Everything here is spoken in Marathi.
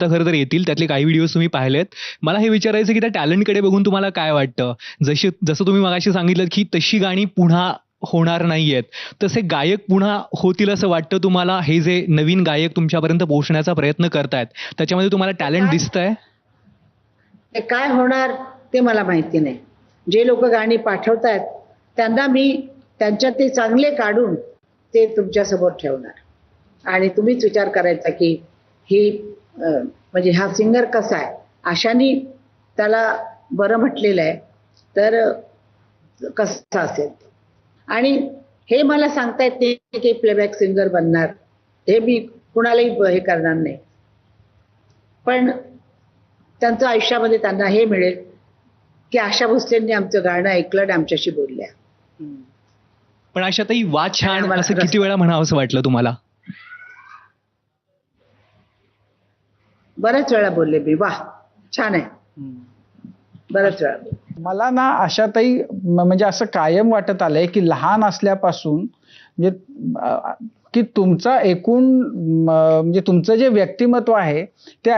तर खरं तर येतील. त्यातले काही व्हिडिओज तुम्ही पाहिलेत. मला हे विचारायचं की त्या टॅलेंटकडे बघून तुम्हाला काय वाटतं? जसं तुम्ही मगाशी सांगितलंत की तशी गाणी पुन्हा होणार नाहीयेत. तसे गायक पुन्हा होतील असं वाटतं तुम्हाला? हे जे नवीन गायक तुमच्यापर्यंत पोहोचण्याचा प्रयत्न करतायत, त्याच्यामध्ये तुम्हाला ते टॅलेंट काय दिसतंय? ते काय होणार ते मला माहिती नाही. जे लोक गाणी पाठवतायत त्यांना मी त्यांच्यात ते चांगले काढून ते तुमच्या समोर ठेवणार आणि तुम्हीच विचार करायचा की ही म्हणजे हा सिंगर कसा आहे. आशानी त्याला बरं म्हटलेलं आहे तर कसं असेल आणि हे मला सांगता येत नाही की प्लेबॅक सिंगर बनणार. हे मी कुणालाही हे करणार नाही. पण त्यांचं आयुष्यामध्ये त्यांना हे मिळेल की आशा भोसलेंनी आमचं गाणं ऐकलं आणि आमच्याशी बोलल्या. पण आशाताई वा आणि छान आम्हाला असं किती रस वेळा म्हणावंसं वाटलं तुम्हाला? बऱ्याच वेळा बोलले मी. वाह छान आहे. बऱ्याच वेळा बोलले. मला ना आशाताई म्हणजे असं कायम वाटत आलंय की लहान असल्यापासून म्हणजे की तुमचा एकूण म्हणजे तुमचं जे व्यक्तिमत्व आहे ते